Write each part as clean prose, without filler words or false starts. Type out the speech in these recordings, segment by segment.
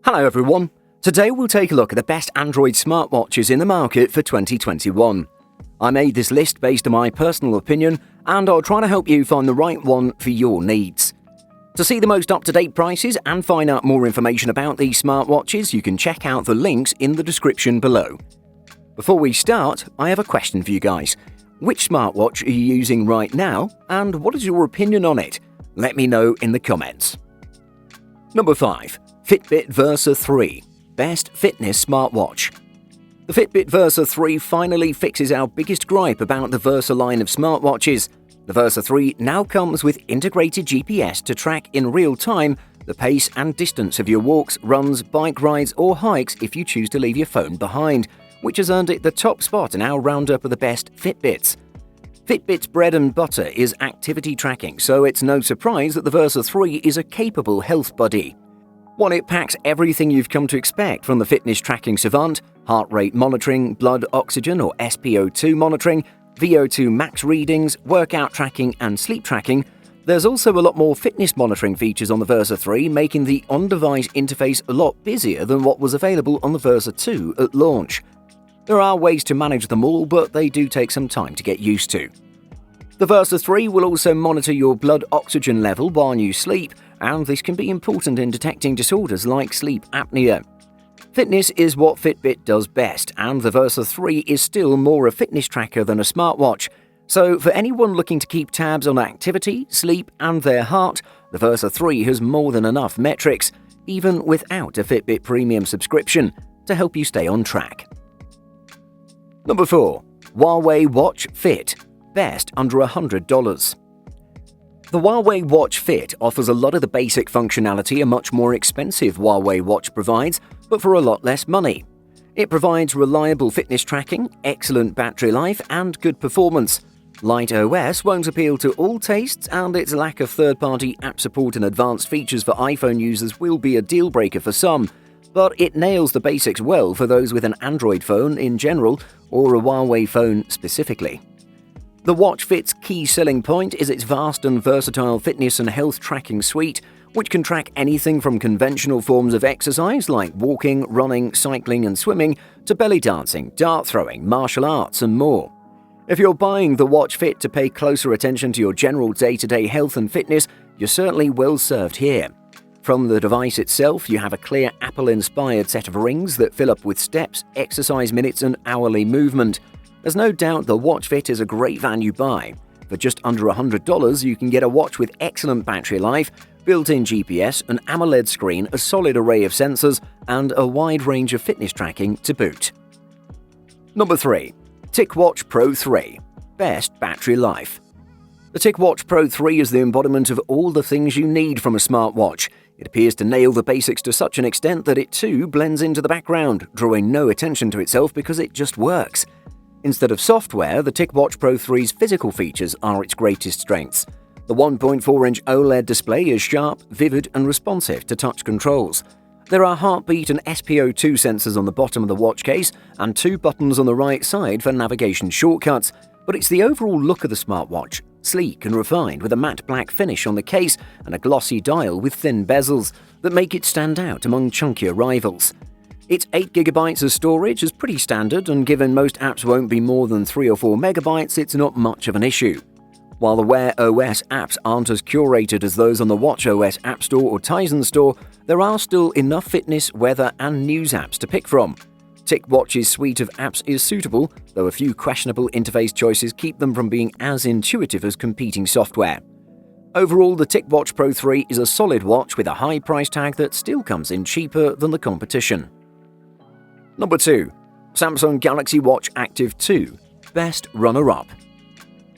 Hello everyone, today we'll take a look at the best Android smartwatches in the market for 2021. I made this list based on my personal opinion and I'll try to help you find the right one for your needs. To see the most up-to-date prices and find out more information about these smartwatches, you can check out the links in the description below. Before we start, I have a question for you guys. Which smartwatch are you using right now and what is your opinion on it? Let me know in the comments. Number 5. Fitbit Versa 3 Best Fitness Smartwatch. The Fitbit Versa 3 finally fixes our biggest gripe about the Versa line of smartwatches. The Versa 3 now comes with integrated GPS to track in real time the pace and distance of your walks, runs, bike rides or hikes if you choose to leave your phone behind, which has earned it the top spot in our roundup of the best Fitbits. Fitbit's bread and butter is activity tracking, so it's no surprise that the Versa 3 is a capable health buddy. While it packs everything you've come to expect from the fitness tracking savant, heart rate monitoring, blood oxygen or SpO2 monitoring, VO2 max readings, workout tracking and sleep tracking, there's also a lot more fitness monitoring features on the Versa 3, making the on-device interface a lot busier than what was available on the Versa 2 at launch. There are ways to manage them all, but they do take some time to get used to. The Versa 3 will also monitor your blood oxygen level while you sleep, and this can be important in detecting disorders like sleep apnea. Fitness is what Fitbit does best, and the Versa 3 is still more a fitness tracker than a smartwatch. So for anyone looking to keep tabs on activity, sleep and their heart, the Versa 3 has more than enough metrics, even without a Fitbit Premium subscription, to help you stay on track. Number 4. Huawei Watch Fit Best under $100. The Huawei Watch Fit offers a lot of the basic functionality a much more expensive Huawei watch provides, but for a lot less money. It provides reliable fitness tracking, excellent battery life, and good performance. Light OS won't appeal to all tastes, and its lack of third-party app support and advanced features for iPhone users will be a deal-breaker for some, but it nails the basics well for those with an Android phone in general or a Huawei phone specifically. The Watch Fit's key selling point is its vast and versatile fitness and health tracking suite, which can track anything from conventional forms of exercise like walking, running, cycling and swimming to belly dancing, dart throwing, martial arts and more. If you're buying the Watch Fit to pay closer attention to your general day-to-day health and fitness, you're certainly well served here. From the device itself, you have a clear Apple-inspired set of rings that fill up with steps, exercise minutes and hourly movement. There's no doubt the Watch Fit is a great value buy. For just under $100, you can get a watch with excellent battery life, built-in GPS, an AMOLED screen, a solid array of sensors, and a wide range of fitness tracking to boot. Number 3. TicWatch Pro 3 Best Battery Life. The TicWatch Pro 3 is the embodiment of all the things you need from a smartwatch. It appears to nail the basics to such an extent that it too blends into the background, drawing no attention to itself because it just works. Instead of software, the TicWatch Pro 3's physical features are its greatest strengths. The 1.4-inch OLED display is sharp, vivid and responsive to touch controls. There are heartbeat and SpO2 sensors on the bottom of the watch case and 2 buttons on the right side for navigation shortcuts, but it's the overall look of the smartwatch, sleek and refined with a matte black finish on the case and a glossy dial with thin bezels, that make it stand out among chunkier rivals. Its 8GB of storage is pretty standard, and given most apps won't be more than 3 or 4 megabytes, it's not much of an issue. While the Wear OS apps aren't as curated as those on the WatchOS App Store or Tizen Store, there are still enough fitness, weather and news apps to pick from. TicWatch's suite of apps is suitable, though a few questionable interface choices keep them from being as intuitive as competing software. Overall, the TicWatch Pro 3 is a solid watch with a high price tag that still comes in cheaper than the competition. Number 2. Samsung Galaxy Watch Active 2 Best Runner-Up.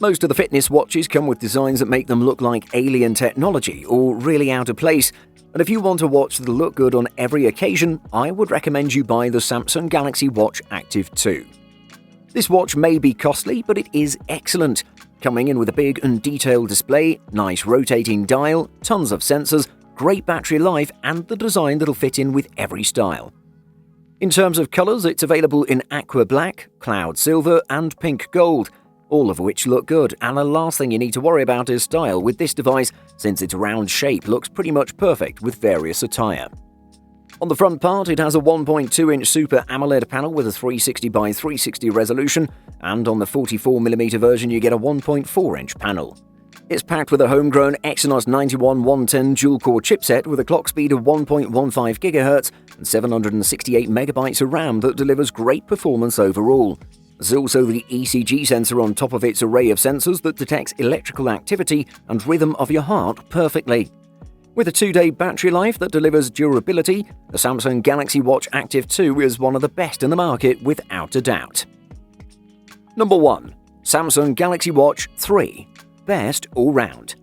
Most of the fitness watches come with designs that make them look like alien technology or really out of place, and if you want a watch that'll look good on every occasion, I would recommend you buy the Samsung Galaxy Watch Active 2. This watch may be costly, but it is excellent, coming in with a big and detailed display, nice rotating dial, tons of sensors, great battery life, and the design that'll fit in with every style. In terms of colors, it's available in aqua black, cloud silver, and pink gold, all of which look good, and the last thing you need to worry about is style with this device, since its round shape looks pretty much perfect with various attire. On the front part, it has a 1.2-inch Super AMOLED panel with a 360 by 360 resolution, and on the 44mm version you get a 1.4-inch panel. It's packed with a homegrown Exynos 91-110 dual-core chipset with a clock speed of 1.15 GHz and 768 MB of RAM that delivers great performance overall. There's also the ECG sensor on top of its array of sensors that detects electrical activity and rhythm of your heart perfectly. With a 2-day battery life that delivers durability, the Samsung Galaxy Watch Active 2 is one of the best in the market without a doubt. Number 1. Samsung Galaxy Watch 3. Best all-round.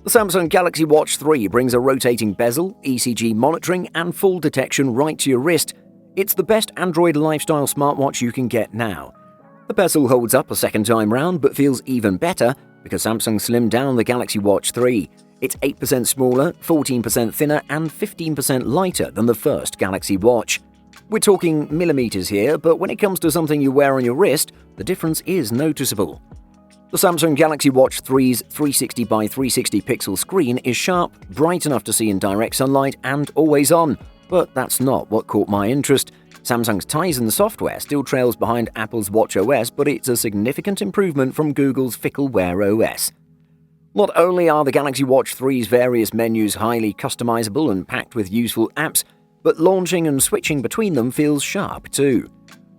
The Samsung Galaxy Watch 3 brings a rotating bezel, ECG monitoring, and full detection right to your wrist. It's the best Android lifestyle smartwatch you can get now. The bezel holds up a second time round but feels even better because Samsung slimmed down the Galaxy Watch 3. It's 8% smaller, 14% thinner, and 15% lighter than the first Galaxy Watch. We're talking millimeters here, but when it comes to something you wear on your wrist, the difference is noticeable. The Samsung Galaxy Watch 3's 360 by 360 pixel screen is sharp, bright enough to see in direct sunlight, and always on. But that's not what caught my interest. Samsung's Tizen software still trails behind Apple's watchOS, but it's a significant improvement from Google's Fickle Wear OS. Not only are the Galaxy Watch 3's various menus highly customizable and packed with useful apps, but launching and switching between them feels sharp too.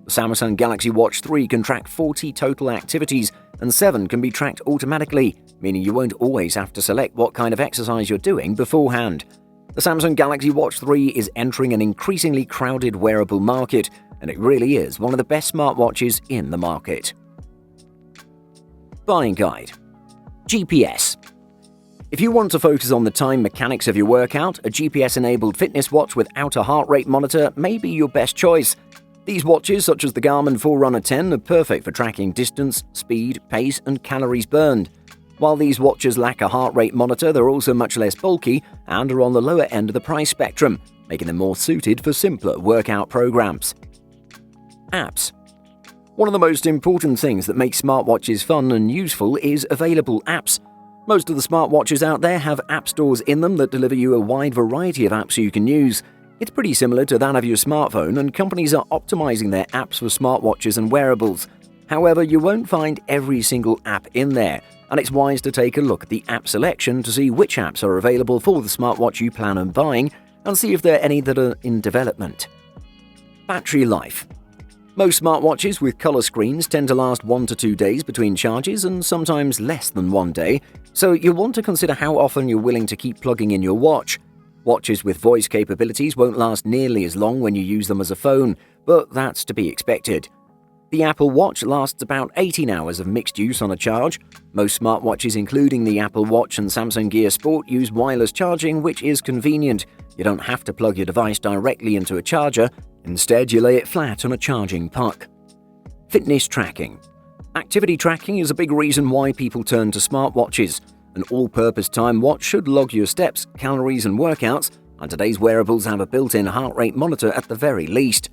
The Samsung Galaxy Watch 3 can track 40 total activities, and 7 can be tracked automatically, meaning you won't always have to select what kind of exercise you're doing beforehand. The Samsung Galaxy Watch 3 is entering an increasingly crowded wearable market, and it really is one of the best smartwatches in the market. Buying guide. GPS. If you want to focus on the time mechanics of your workout, a GPS-enabled fitness watch without a heart rate monitor may be your best choice. These watches, such as the Garmin Forerunner 10, are perfect for tracking distance, speed, pace, and calories burned. While these watches lack a heart rate monitor, they're also much less bulky and are on the lower end of the price spectrum, making them more suited for simpler workout programs. Apps. One of the most important things that makes smartwatches fun and useful is available apps. Most of the smartwatches out there have app stores in them that deliver you a wide variety of apps you can use. It's pretty similar to that of your smartphone, and companies are optimizing their apps for smartwatches and wearables. However, you won't find every single app in there, and it's wise to take a look at the app selection to see which apps are available for the smartwatch you plan on buying and see if there are any that are in development. Battery life. Most smartwatches with color screens tend to last 1 to 2 days between charges and sometimes less than 1 day, so you'll want to consider how often you're willing to keep plugging in your watch. Watches with voice capabilities won't last nearly as long when you use them as a phone, but that's to be expected. The Apple Watch lasts about 18 hours of mixed use on a charge. Most smartwatches, including the Apple Watch and Samsung Gear Sport, use wireless charging, which is convenient. You don't have to plug your device directly into a charger. Instead, you lay it flat on a charging puck. Fitness tracking. Activity tracking is a big reason why people turn to smartwatches. An all-purpose time watch should log your steps, calories, and workouts, and today's wearables have a built-in heart rate monitor at the very least.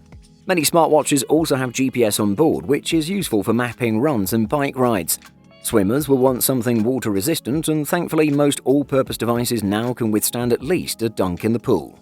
Many smartwatches also have GPS on board, which is useful for mapping runs and bike rides. Swimmers will want something water-resistant, and thankfully most all-purpose devices now can withstand at least a dunk in the pool.